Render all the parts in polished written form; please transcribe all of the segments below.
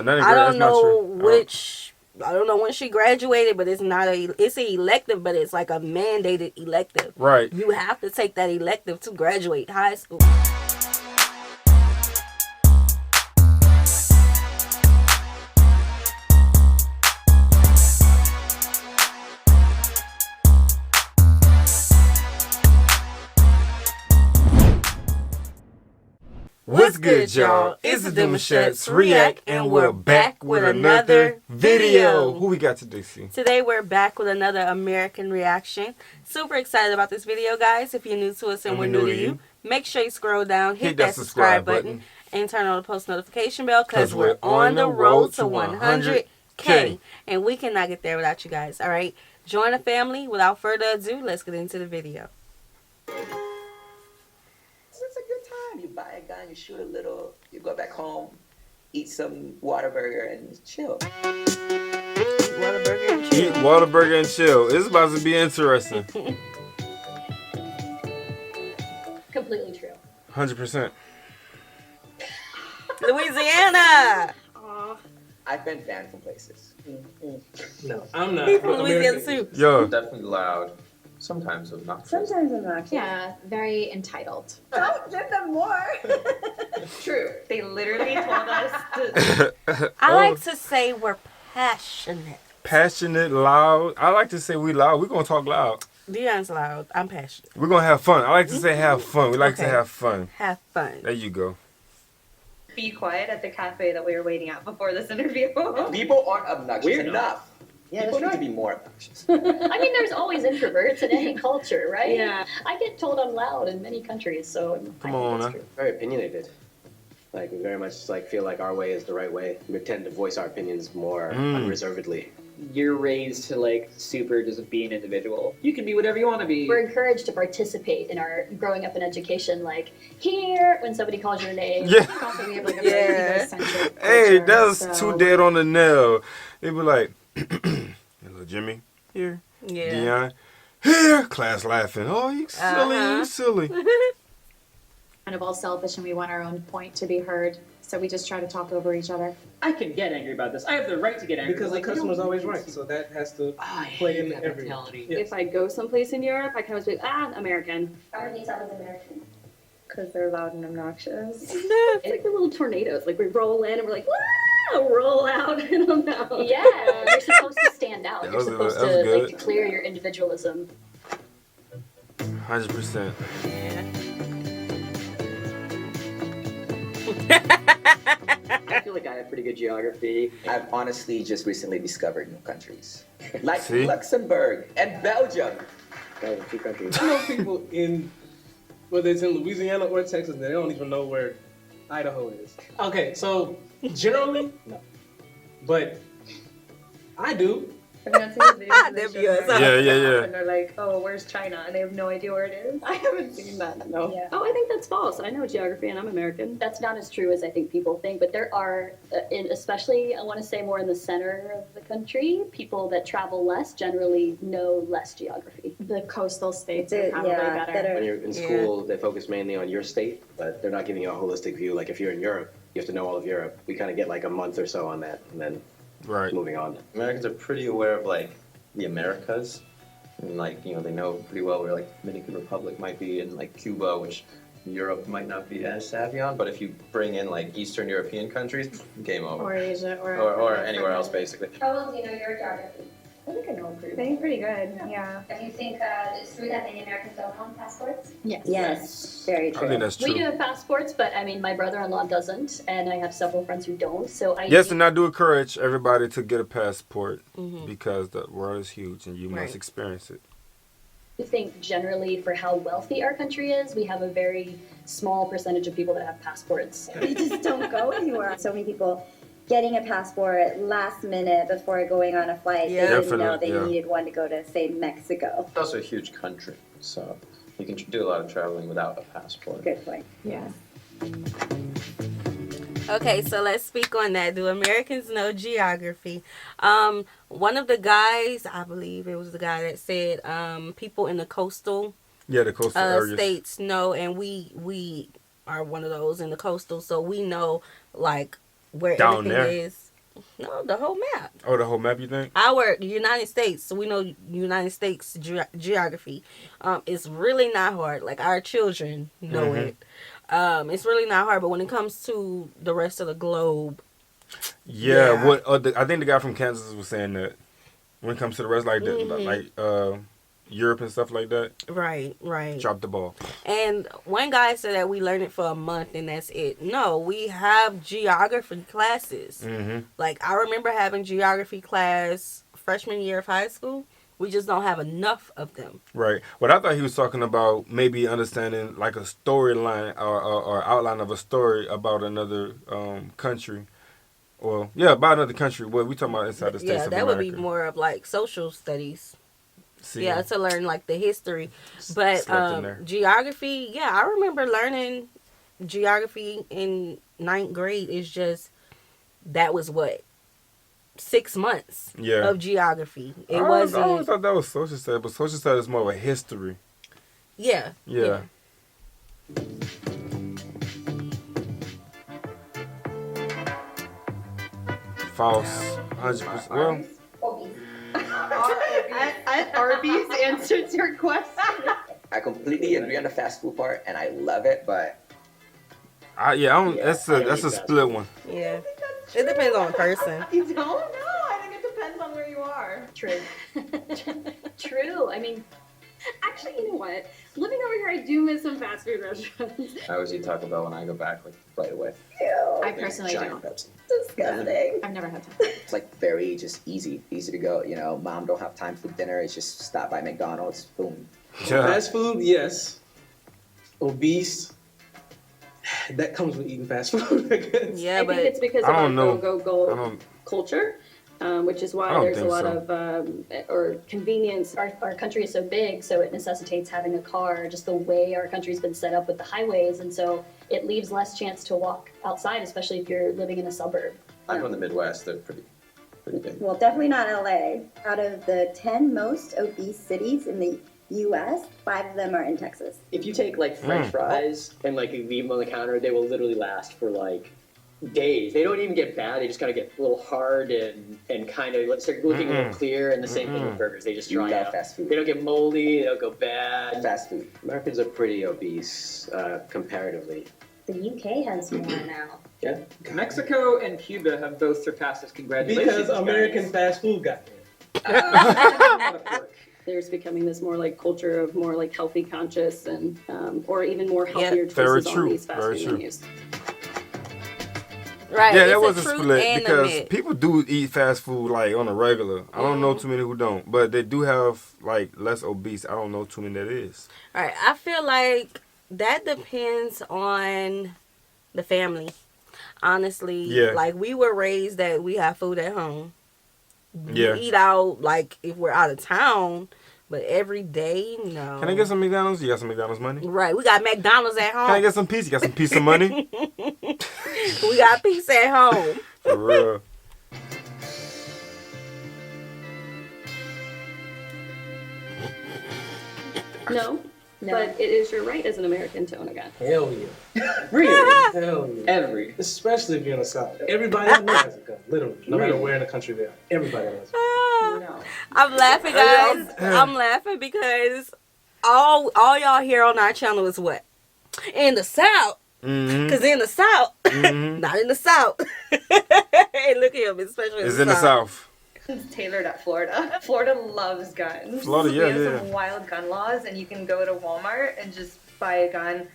I don't know which. I don't know when she graduated, but it's not it's an elective, but it's like a mandated elective. Right. You have to take that elective to graduate high school. What's good, y'all? It's the Demouchets React, and we're back with another video. Who we got today, C? Today we're back with another American reaction. Super excited about this video, guys. If you're new to us and we're new to you, make sure you scroll down, hit that subscribe button, and turn on the post notification bell because we're on the road to 100K. And we cannot get there without you guys, all right? Join the family. Without further ado, let's get into the video. It's a good time. You buy a gun, you shoot a little, you go back home, eat some Whataburger and chill. Whataburger and chill. Eat Whataburger and chill. It's about to be interesting. Completely true. 100%. Louisiana. I've been banned from places. No, I'm not. He's from Louisiana too. Yo. Definitely loud. Sometimes obnoxious. Sometimes obnoxious. Yeah, very entitled. Don't give them more. True. They literally told us to. I like to say we're passionate. Passionate, loud. I like to say we loud. We're going to talk loud. Dion's loud. I'm passionate. We're going to have fun. I like to say have fun. We like to have fun. Have fun. There you go. Be quiet at the cafe that we were waiting at before this interview. People aren't obnoxious enough. Yeah, People that's need to right. be more obnoxious. I mean, there's always introverts in any culture, right? Yeah. I get told I'm loud in many countries, so Come on, that's now. true. Very opinionated. Like, we very much feel like our way is the right way. We tend to voice our opinions more unreservedly. You're raised to super just be an individual. You can be whatever you want to be. We're encouraged to participate in our growing up in education, like here when somebody calls your name. Yeah. Also, we have like a very egocentric Hey, culture, that's so- too dead on the nail. They be like, hello, Jimmy. Here. Yeah. Dion. Here. Class laughing. Oh, you silly. You silly. Kind of all selfish, and we want our own point to be heard. So we just try to talk over each other. I can get angry about this. I have the right to get angry. Because the customer's always right, so that has to play in every Yeah. If I go someplace in Europe, I kind of be American. Our these are American. Because they're loud and obnoxious. It's like the little tornadoes. Like we roll in and we're like, wow, roll out. I don't know. Yeah, you're supposed to stand out. That You're was- supposed that was to good. declare your individualism. 100%. Yeah. I feel like I have pretty good geography. I've honestly just recently discovered new countries. Like See? Luxembourg and Belgium. Those are two countries. I know people in, whether it's in Louisiana or Texas, they don't even know where Idaho is. Okay, so generally, no. But I do. Have you not seen those videos? That'd be us. Yeah. And they're like, oh, where's China? And they have no idea where it is. I haven't seen that, no. Yeah. Oh, I think that's false. I know geography and I'm American. That's not as true as I think people think, but there are, especially I want to say more in the center of the country, people that travel less generally know less geography. The coastal states are Did- probably yeah, better. When you're in school, they focus mainly on your state, but they're not giving you a holistic view. Like if you're in Europe, you have to know all of Europe. We kind of get like a month or so on that, and then Right. moving on. Americans are pretty aware of the Americas, and they know pretty well where Dominican Republic might be, and Cuba, which Europe might not be as savvy on. But if you bring in Eastern European countries, game over. Or Asia, Or anywhere else basically. How well do you know your geography? I think I know pretty I well. think pretty good, yeah. Do you think it's true that many Americans don't own passports? Yes. Yes, very I true. think that's We do true. have passports, but I mean, my brother-in-law doesn't, and I have several friends who don't. So I Yes, and I do encourage everybody to get a passport because the world is huge and you Right. must experience it. think generally for how wealthy our country is, we have a very small percentage of people that have passports. They just don't go anywhere. So many people getting a passport last minute before going on a flight. Yeah. They didn't know Definitely, they yeah. needed one to go to, say, Mexico. It's also a huge country, so you can do a lot of traveling without a passport. Good point. Yeah. Okay, so let's speak on that. Do Americans know geography? One of the guys, I believe it was the guy that said, people in the coastal Yeah, the coastal areas. states know, and we are one of those in the coastal, so we know like where Down everything there. is. No, the whole map. Oh, the whole map, you think? Our United States, so we know United States geography. It's really not hard. Like, our children know it. It's really not hard, but when it comes to the rest of the globe, yeah. I think the guy from Kansas was saying that when it comes to the rest, like Europe and stuff like that. Right. Drop the ball. And one guy said that we learn it for a month and that's it. No, we have geography classes. Like, I remember having geography class freshman year of high school. We just don't have enough of them. Right. But I thought he was talking about maybe understanding like a storyline or outline of a story about another country. Well, yeah, about another country. Well, we talking about inside the States of America. Yeah, that would be more of like social studies. See, yeah, to learn like the history. But geography, yeah, I remember learning geography in 9th grade. It's just, that was what? 6 months of geography. It wasn't. I always thought that was social studies, but social studies is more of a history. Yeah. False. 100%. Well, Arby's answered your question. I completely agree on the fast food part, and I love it, but that's a split one. Yeah, it depends on the person. You don't know. I think it depends on where you are. True. True. I mean, actually, you know what? Living over here, I do miss some fast food restaurants. I always eat Taco Bell when I go back, like right away. Ew. I personally Giant don't. Pepsi. Disgusting. I've never had time. It's like very just easy to go. You know, mom don't have time for dinner. It's just stop by McDonald's, boom. Fast food, yes. Obese. That comes with eating fast food, I guess. Yeah, I but think it's because of our go culture. Which is why there's a lot of convenience. Our country is so big, so it necessitates having a car, just the way our country's been set up with the highways, and so it leaves less chance to walk outside, especially if you're living in a suburb. I'm from the Midwest, they're pretty big. Well, definitely not LA. Out of the 10 most obese cities in the U.S., 5 of them are in Texas. If you take like French fries and like you leave them on the counter, they will literally last for like days. They don't even get bad. They just kind of get a little hard and kind of start looking a little clear. And the same thing with burgers. They just dry out. Fast food. They don't get moldy. They don't go bad. Fast food. Americans are pretty obese comparatively. The UK has more now. Yeah. Mexico and Cuba have both surpassed us. Congratulations, Because American fast food got there. There's becoming this more like culture of more like healthy conscious and or even more healthier choices on these fast food menus. Right. Yeah, that was a split because people do eat fast food like on a regular. I don't know too many who don't, but they do have like less obese. I don't know too many that is. All right, I feel like that depends on the family. Honestly, like we were raised that we have food at home. We eat out like if we're out of town, but every day, no. Can I get some McDonald's? You got some McDonald's money? Right, we got McDonald's at home. Can I get some pizza? You got some pizza money? We got pizza at home. For real. No, but it is your right as an American to own a gun. Hell yeah. Really? Hell yeah. Every. Especially if you're in the South. Everybody I know has a gun, literally. No matter where in the country they are. Everybody has a gun. No. I'm laughing, guys. I'm laughing because all y'all hear on our channel is what? In the South. Because in the South, not in the South. Hey, look at him, especially in the South. It's tailored at Florida. Florida loves guns. Florida, we have some wild gun laws, and you can go to Walmart and just buy a gun.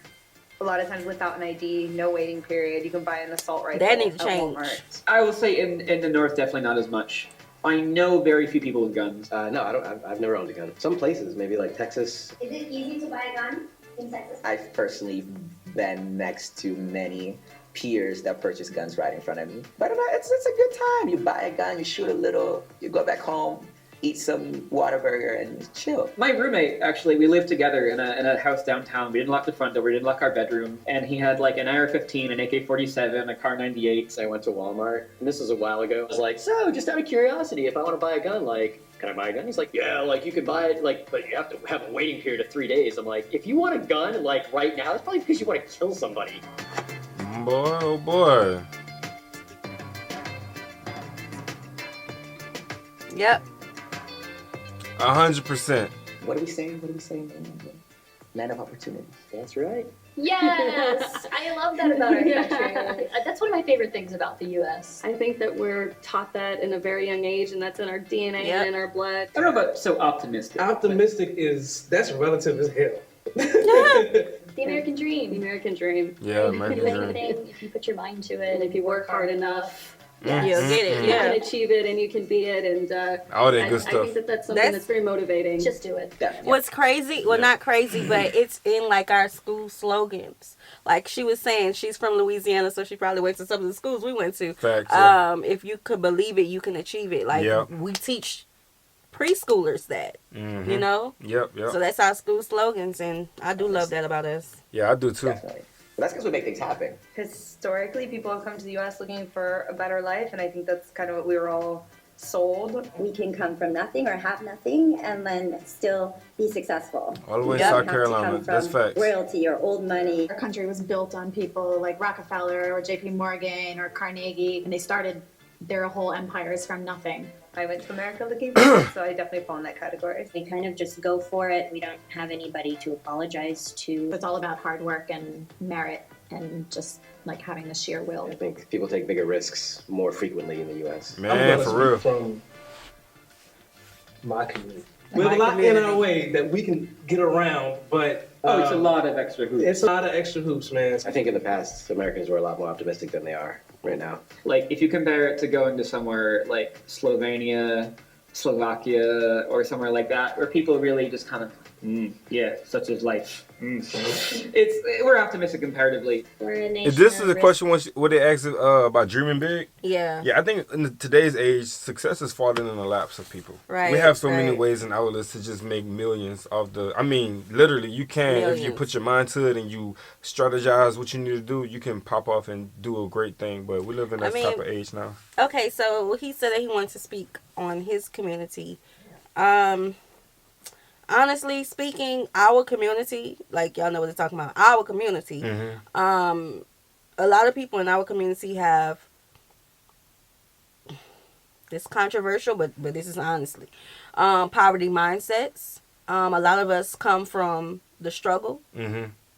A lot of times without an ID, no waiting period. You can buy an assault rifle. That needs to change. Walmart. I will say in the North, definitely not as much. I know very few people with guns. No, I don't. I've never owned a gun. Some places, maybe like Texas. Is it easy to buy a gun in Texas? I've personally been next to many peers that purchase guns right in front of me. But it's a good time. You buy a gun, you shoot a little, you go back home, eat some Whataburger, and chill. My roommate, actually, we lived together in a house downtown. We didn't lock the front door, we didn't lock our bedroom, and he had like an AR-15, an AK-47, a Car 98. I went to Walmart, and this was a while ago. I was like, so just out of curiosity, if I want to buy a gun, like, can I buy a gun? He's like, yeah, like you could buy it, like, but you have to have a waiting period of 3 days. I'm like, if you want a gun, like right now, it's probably because you want to kill somebody. Boy, oh boy. Yep. 100%. What are we saying? Land of opportunity. That's right. Yes, I love that about our country. That's one of my favorite things about the U.S. I think that we're taught that in a very young age, and that's in our DNA and in our blood. I don't know about so optimistic. Optimistic that's relative as hell. The American dream. The American dream. Yeah, You can do anything if you put your mind to it And if you work hard enough, You'll get it. you Yeah. can achieve it and you can be it. And all that good I stuff. think that's something that's very motivating. Just do it. What's crazy? Well, not crazy, but it's in like our school slogans. Like she was saying, she's from Louisiana, so she probably went to some of the schools we went to. Facts, yeah. If you could believe it, you can achieve it. Like we teach preschoolers that, you know. Yep. So that's our school slogans, and I do love that about us. Yeah, I do too. Definitely. But that's because we make things happen. Historically, people have come to the U.S. looking for a better life, and I think that's kind of what we were all sold. We can come from nothing or have nothing and then still be successful. All the way You in don't South have to Carolina. come That's from facts. royalty or old money. Our country was built on people like Rockefeller or J.P. Morgan or Carnegie, and they started their whole empires from nothing. I went to America looking for it, so I definitely fall in that category. We kind of just go for it. We don't have anybody to apologize to. It's all about hard work and merit and just like having the sheer will. I think people take bigger risks more frequently in the U.S. Man, I'm for gonna real. speak from my community. We have a lot in our way that we can get around, but it's a lot of extra hoops. It's a lot of extra hoops, man. I think in the past, Americans were a lot more optimistic than they are right now. Like, if you compare it to going to somewhere like Slovenia, Slovakia, or somewhere like that, where people really just kind of, yeah, such is life. We're optimistic comparatively. We're a nation. If this is a question what they asked about dreaming big. Yeah. Yeah, I think in today's age, success is falling in the laps of people. Right. We have so many ways and outlets to just make millions off the. I mean, literally, you can if you put your mind to it and you strategize what you need to do, you can pop off and do a great thing. But we live in that type of age now. Okay, so he said that he wanted to speak on his community. Honestly speaking, our community, like y'all know what they're talking about, our community, a lot of people in our community have, this controversial, but this is honestly, poverty mindsets. A lot of us come from the struggle,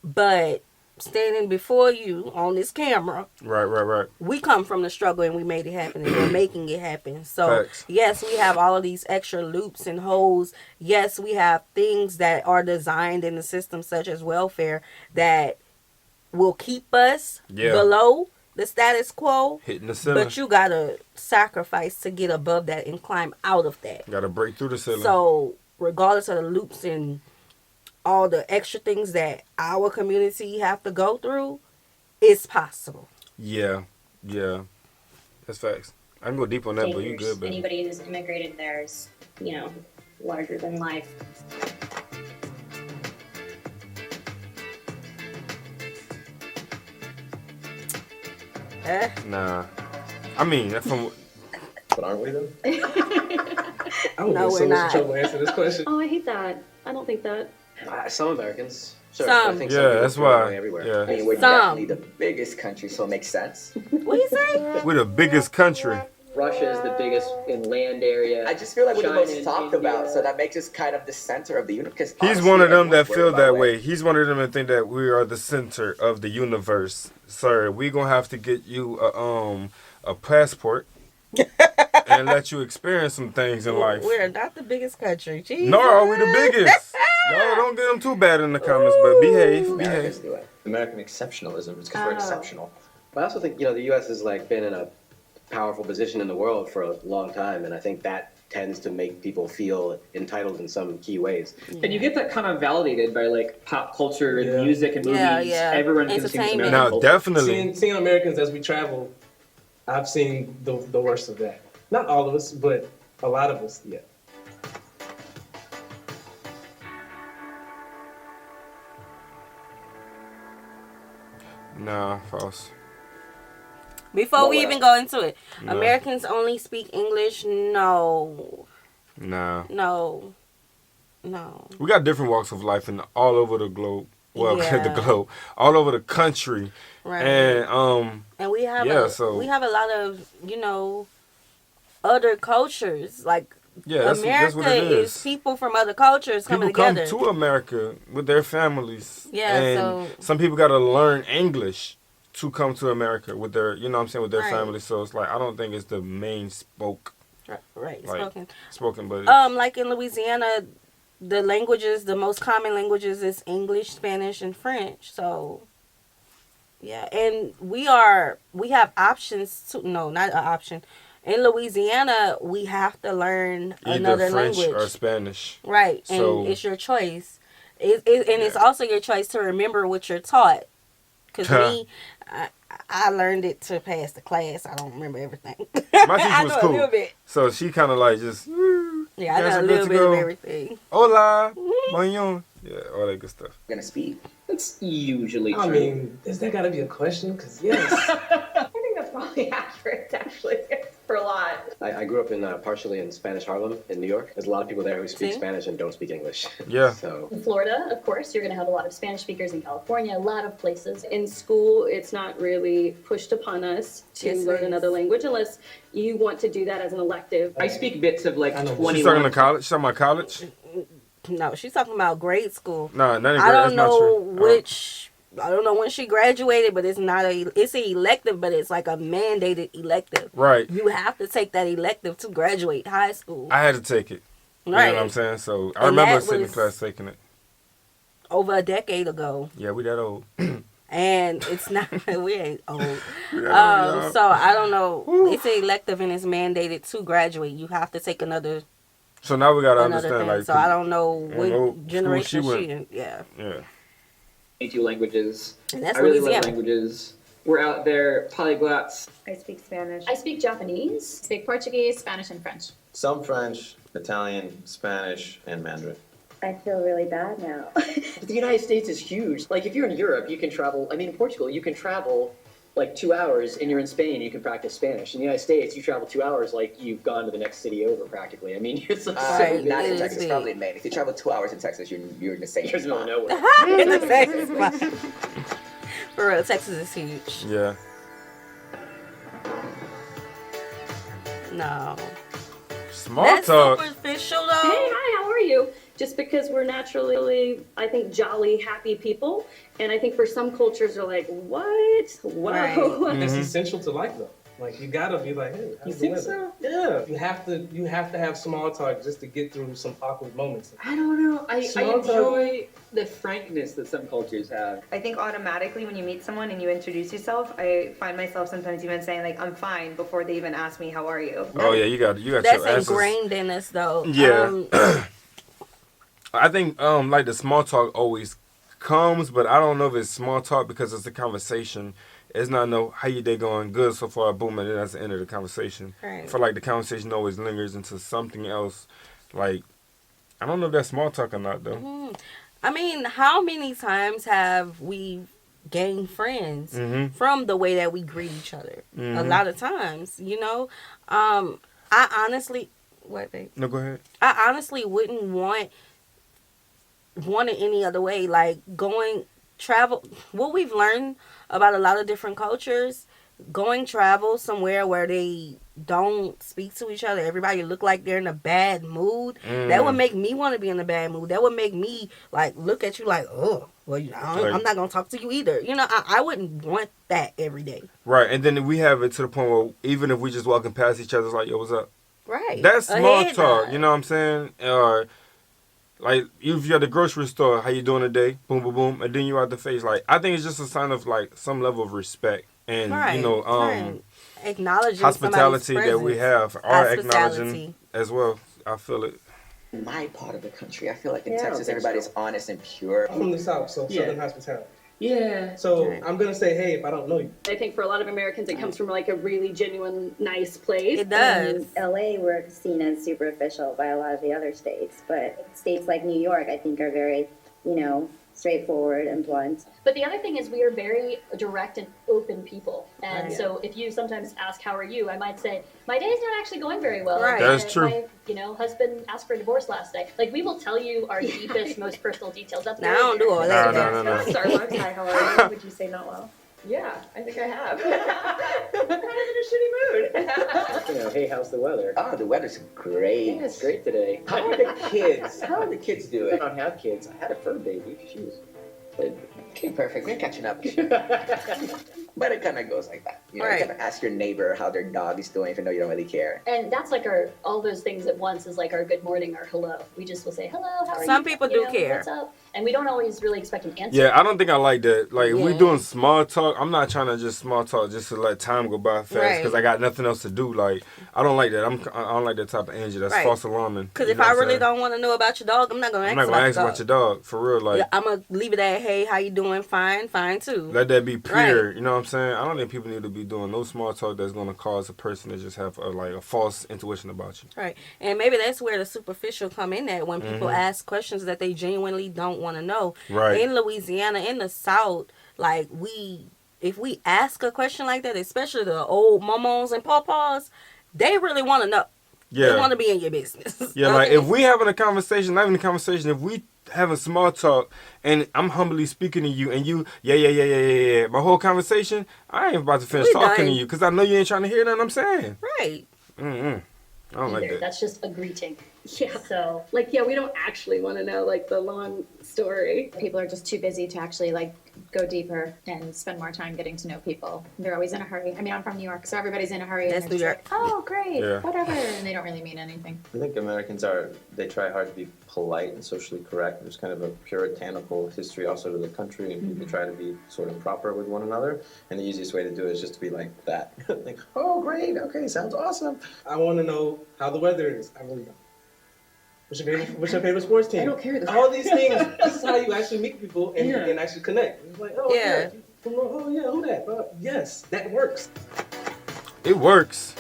but standing before you on this camera, right, we come from the struggle and we made it happen and we're making it happen. So Facts. yes, we have all of these extra loops and holes. Yes, we have things that are designed in the system such as welfare that will keep us below the status quo, hitting the ceiling. but you gotta sacrifice to get above that and climb out of that. Gotta break through the ceiling. So regardless of the loops and all the extra things that our community have to go through, it's possible. Yeah. That's facts. I can go deep on that, but you good, baby. Anybody who's immigrated there is, larger than life. Nah. I mean, from... But aren't we, though? I would get so much trouble answering this question. Oh, I hate that. I don't think that. Some Americans. Sure, Some. I think Yeah, some people that's feel why. that way everywhere. Yeah. I mean, we're definitely the biggest country, so it makes sense. What you say? We're the biggest country. Russia is the biggest in land area. I just feel like we're the China most and talked India. about, so that makes us kind of the center of the universe. He's one of them that feel that way. He's one of them that think that we are the center of the universe. Sir, we gonna have to get you a passport and let you experience some things in life. We're not the biggest country. Jesus. Nor are we the biggest. Y'all don't get them too bad in the comments, but behave. American exceptionalism. It's because we're exceptional. But I also think, the U.S. has been in a powerful position in the world for a long time, and I think that tends to make people feel entitled in some key ways. And you get that kind of validated by pop culture and music and movies. Yeah. Everyone consumes American culture. Definitely. Seeing Americans as we travel, I've seen the worst of that. Not all of us, but a lot of us, yeah. Nah, false. Before we even go into it, Americans only speak English? No. Nah. No. We got different walks of life in all over the globe. Well, the globe, all over the country, right? And we have we have a lot of other cultures. Like Yeah, that's America what it is people from other cultures coming together. People come to America with their families. Yeah, and so some people got to learn English to come to America with their, you know what I'm saying, with their Right. family. So it's like, I don't think it's the main right, like, spoken. but Like in Louisiana, the most common languages is English, Spanish, and French. So, yeah, and we have options to, no, not an option. In Louisiana, we have to learn either another French language. or Spanish. Right, So, and it's your choice. It's also your choice to remember what you're taught. Because me, I learned it to pass the class. I don't remember everything. My teacher I was know cool. a little bit. So she kind of like just, Yeah, I guys know are a good little to bit go. of everything. Hola, bonjour. Yeah, all that good stuff. Gonna speak. That's usually true. I mean, is that gotta be a question? Because yes. I think that's probably accurate, actually, for a lot. I grew up partially in Spanish Harlem in New York. There's a lot of people there who speak See? Spanish and don't speak English. Yeah. So In Florida, of course, you're going to have a lot of Spanish speakers. In California, a lot of places. In school, it's not really pushed upon us to Yes, it learn is. another language unless you want to do that as an elective. I speak bits of like 21. She's talking to college. She's talking about college. No, she's talking about grade school. No, not in I grade. don't That's not know true. which. I don't know when she graduated, but it's not it's an elective, but it's like a mandated elective. Right. You have to take that elective to graduate high school. I had to take it. You know Right. what I'm saying? So I And remember that sitting in was- class taking it. Over a decade ago. Yeah, we that old. And it's not, we ain't old. Yeah. So I don't know. It's an elective and it's mandated to graduate. You have to take another So now we gotta another understand, thing. like, So I don't know I don't know what generation school she she in. Yeah. Yeah. 22 languages. And that's I really love Louisiana. languages. We're out there polyglots. I speak Spanish. I speak Japanese. Speak Portuguese, Spanish, and French. Some French, Italian, Spanish, and Mandarin. I feel really bad now. The United States is huge. Like, if you're in Europe, you can travel. I mean, in Portugal, you can travel like 2 hours, and you're in Spain, you can practice Spanish. In the United States, you travel 2 hours, like you've gone to the next city over, practically. I mean, it's like Not in Texas, probably in Maine. If you travel 2 hours in Texas, you're in the same You're in the spot. middle of nowhere. In the Texas spot. For real, Texas is huge. Yeah. No. Small That's talk. superficial Hey, though. hi, how are you? Just because we're naturally, I think, jolly, happy people. And I think for some cultures are like, what? Wow. Right. It's essential to life, though. Like, you gotta be like, hey, how's the weather? Yeah. You have to have small talk just to get through some awkward moments. I don't know. I Small talk. enjoy the frankness that some cultures have. I think automatically when you meet someone and you introduce yourself, I find myself sometimes even saying like I'm fine before they even ask me how are you. Oh yeah, you got That's your answers. ingrained in us though. Yeah. I think like the small talk always comes, but I don't know if it's small talk because it's a conversation. It's not no how your day going, good so far, boom, and then that's the end of the conversation. Right. I feel like the conversation always lingers into something else. Like I don't know if that's small talk or not though. Mhm. I mean, how many times have we gained friends from the way that we greet each other? A lot of times, you know. I honestly, what babe? No, go ahead. I honestly wouldn't want it any other way. Like travel. What we've learned about a lot of different cultures, travel somewhere where they don't speak to each other. Everybody look like they're in a bad mood. That would make me want to be in a bad mood. That would make me like look at you like, oh, well, I'm not gonna talk to you either. You know, I wouldn't want that every day. Right, and then we have it to the point where even if we just walking past each other, it's like, yo, what's up? Right. That's small Ahead talk. nod. You know what I'm saying? Or like if you're at the grocery store, how you doing today? Boom, boom, boom, and then you out the face. Like I think it's just a sign of like some level of respect and Right, you know right. Acknowledging hospitality somebody's that we presence. have are Hospitality. acknowledging as well. I feel it. In my part of the country, I feel like in Yeah, I don't Texas, think everybody's so. honest and pure. I'm from the South, so Yeah. Southern hospitality. Yeah. So I'm gonna say, hey, if I don't know you. I think for a lot of Americans, it comes from like a really genuine, nice place. It does. In LA, we're seen as superficial by a lot of the other states, but states like New York, I think, are very, straightforward and blunt. But the other thing is we are very direct and open people. And Right. so if you sometimes ask, how are you? I might say, my day's not actually going very well. Right. That's true. My, husband asked for a divorce last night. Like, we will tell you our deepest, most personal details. That's Now, I don't do all that. No. Starbucks, hi, how are you? Would you say not well? Yeah, I think I have. I'm kind of in a shitty mood. You know, hey, how's the weather? Oh, the weather's great. Yeah, it's great today. How are the kids? How are the kids I doing? don't have kids. I had a fur baby. She was. Okay, perfect. We're catching up. But it kind of goes like that. You know, Right. you kind of ask your neighbor how their dog is doing, even though you don't really care. And that's like all those things at once is like our good morning, our hello. We just will say hello, how are you? Some people do care. What's up? And we don't always really expect an answer. Yeah, I don't think I like that. Like, if we Yeah. doing small talk, I'm not trying to just small talk just to let time go by fast Right. because I got nothing else to do. Like, I don't like that. I don't like that type of energy. That's Right. false alarming. Because You if know I what I'm really saying? don't want to know about your dog, I'm not going to I'm ask not gonna ask about about your your dog. dog for real. Like, I'm going to leave it at, hey, how you doing? Fine too. let that be pure. You know what I'm saying? I don't think people need to be doing no small talk that's gonna cause a person to just have a false intuition about you. Right. And maybe that's where the superficial come in at when people ask questions that they genuinely don't want to know. Right. In Louisiana, in the South, like if we ask a question like that, especially the old momos and pawpaws, they really want to know. Yeah. They want to be in your business. Yeah, like if we having a conversation, if we having small talk and I'm humbly speaking to you and you, yeah, my whole conversation, I ain't about to finish We talking done. to you because I know you ain't trying to hear nothing I'm saying. Right. I don't like Either. that. That's just a greeting. Yeah. So Like, yeah, we don't actually want to know, like, the long story. People are just too busy to actually like go deeper and spend more time getting to know people. They're always in a hurry. I mean, I'm from New York, so everybody's in a hurry. That's and they're New just like, oh, great, Yeah. whatever. And they don't really mean anything. I think Americans they try hard to be polite and socially correct. There's kind of a puritanical history also to the country, and people try to be sort of proper with one another. And the easiest way to do it is just to be like that. Like, oh, great, okay, sounds awesome. I want to know how the weather is. I really don't. What's your favorite sports team? I don't care. All these things. This is how you actually meet people and actually connect. It's like, oh Yeah. oh yeah, who that? Yes, that works. It works.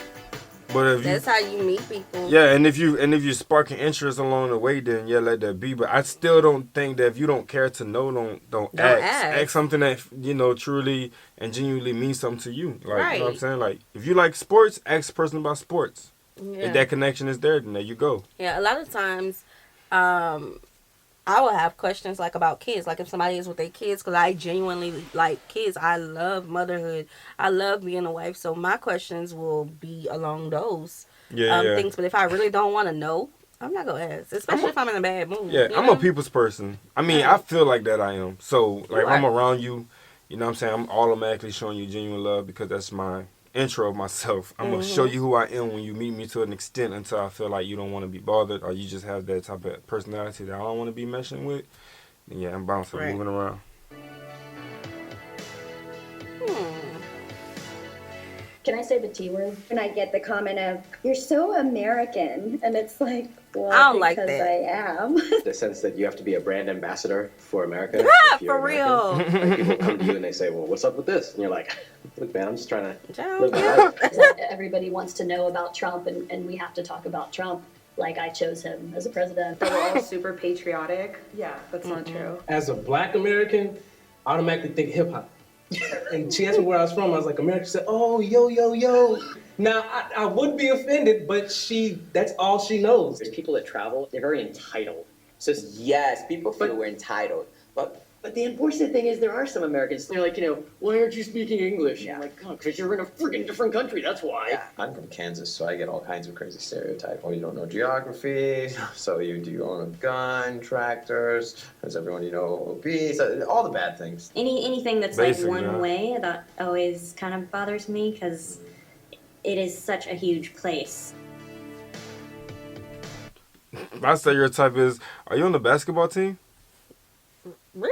But if That's how you meet people. yeah, and if you sparking interest along the way, then yeah, let that be. But I still don't think that if you don't care to know, don't ask. ask. Ask something that truly and genuinely means something to you. Like you know what I'm Right. saying? Like if you like sports, ask a person about sports. Yeah. If that connection is there, then there you go. Yeah, a lot of times, I will have questions like about kids, like if somebody is with their kids, because I genuinely like kids. I love motherhood. I love being a wife. So my questions will be along those Yeah. things. But if I really don't want to know, I'm not gonna ask, especially if I'm in a bad mood. Yeah, you I'm know? a people's person. I mean, Yeah. I feel like that I am. So, like, if I'm are. around you, you know what I'm saying? I'm automatically showing you genuine love because that's my intro of myself. I'm going to show you who I am when you meet me to an extent until I feel like you don't want to be bothered or you just have that type of personality that I don't want to be meshing with. Then yeah, I'm bouncing, Right. moving around. can I say the T word? And I get the comment of, you're so American. And it's like, well, I don't like because that. I am. The sense that you have to be a brand ambassador for America. Yeah, if you're for American. real. Like people come to you and they say, well, what's up with this? And you're like, look, man, I'm just trying to Ciao. live my life. Is that everybody wants to know about Trump, and we have to talk about Trump. Like, I chose him as a president. We're all super patriotic. Yeah, that's not true. As a Black American, I automatically think hip hop. And she asked me where I was from. I was like, America. She said, oh, yo. Now, I would be offended, but that's all she knows. There's people that travel, they're very entitled. So Yes, people feel we're entitled. But the unfortunate thing is there are some Americans, they're like, why aren't you speaking English? And I'm like, oh, because you're in a freaking different country, that's why. Yeah. I'm from Kansas, so I get all kinds of crazy stereotypes. Oh, you don't know geography, so do you own a gun, tractors, is everyone you know obese, all the bad things. Anything that's Basic, like one yeah. way, that always kind of bothers me because it is such a huge place. My stereotype is, are you on the basketball team? Really?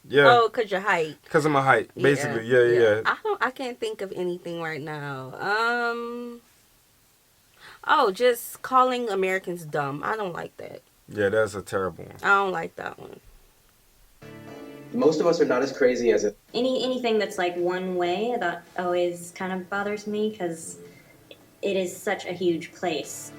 Yeah. Oh, cause your height. Because of my height, basically. Yeah. I can't think of anything right now. Oh, just calling Americans dumb. I don't like that. Yeah, that's a terrible one. I don't like that one. Most of us are not as crazy as it. Anything that's like one way, that always kind of bothers me because it is such a huge place.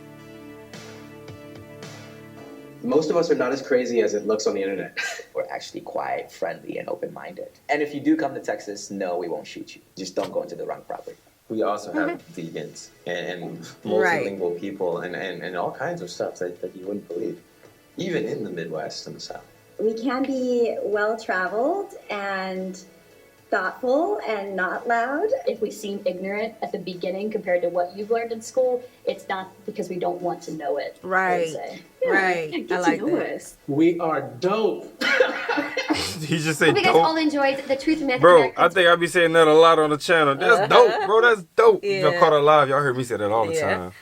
Most of us are not as crazy as it looks on the internet. We're actually quite friendly and open-minded. And if you do come to Texas, no, we won't shoot you. Just don't go into the wrong property. We also have vegans and Right. multilingual people and all kinds of stuff that you wouldn't believe, even in the Midwest and the South. We can be well-traveled and thoughtful and not loud. If we seem ignorant at the beginning compared to what you've learned in school, it's not because we don't want to know it. Right. Right. I like that. We are dope. He just said Hope you guys dope. all enjoyed the Truth and Myth. Bro, I think I be saying that a lot on the channel. That's dope, bro. That's dope. Y'all caught it live. Y'all heard me say that all the time.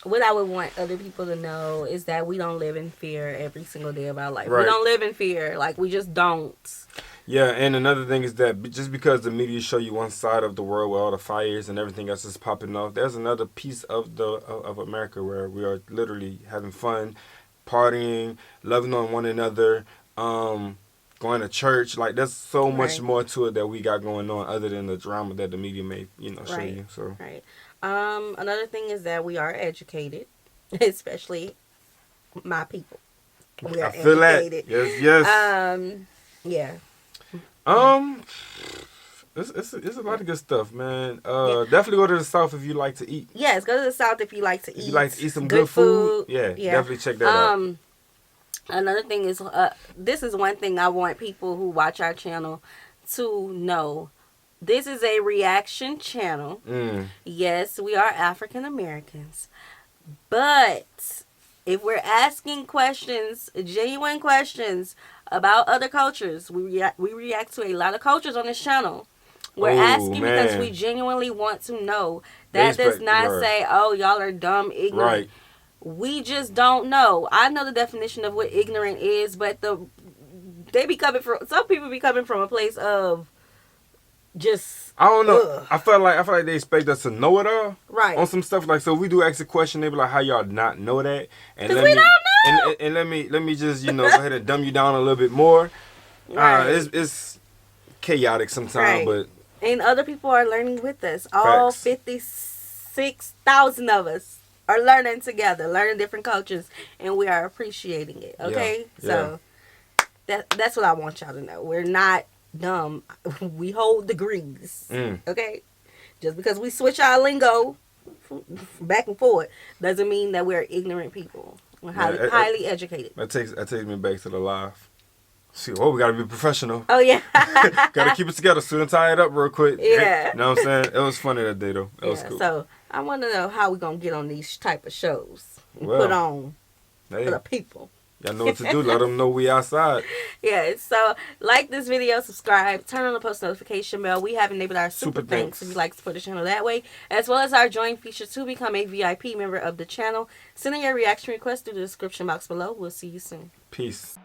What I would want other people to know is that we don't live in fear every single day of our life. Right. We don't live in fear. Like, we just don't. Yeah, and another thing is that just because the media show you one side of the world where all the fires and everything else is popping off, there's another piece of of America where we are literally having fun, partying, loving on one another, going to church. Like, there's so much more to it that we got going on other than the drama that the media may, show you. So Right. Another thing is that we are educated, especially my people. We are I feel educated. that. Yes. Yeah. It's a lot of good stuff, man. Definitely go to the South if you like to eat. Yes, go to the South if you like to eat. If you like to eat some good food. Yeah, definitely check that out. Another thing is, this is one thing I want people who watch our channel to know. This is a reaction channel. Yes, we are African Americans. But if we're asking questions, genuine questions about other cultures, we react to a lot of cultures on this channel. We're asking because we genuinely want to know. That does not say, oh, y'all are dumb, ignorant. Right. We just don't know. I know the definition of what ignorant is, but some people be coming from a place of just, I don't know. I feel like they expect us to know it all. Right. On some stuff. Like, so if we do ask a question, they be like, how y'all not know that? And we don't know. And let me just, go ahead and dumb you down a little bit more. Right. It's chaotic sometimes, but and other people are learning with us. All 56,000 of us are learning together, learning different cultures, and we are appreciating it. Okay? Yeah. So that's what I want y'all to know. We're not dumb. We hold degrees. Okay? Just because we switch our lingo back and forth doesn't mean that we're ignorant people. We're highly educated. That takes me back to the live. See, we gotta be professional. Oh yeah. Gotta keep it together. Soon tie it up real quick. Yeah. You know what I'm saying? It was funny that day though. It was cool. So I want to know how we gonna get on these type of shows and Well, put on for the people. Y'all know what to do. Let them know we outside. Yeah, so like this video, subscribe, turn on the post notification bell. We have enabled our super thanks if you like to support the channel that way, as well as our join feature to become a VIP member of the channel. Send in your reaction request through the description box below. We'll see you soon. Peace.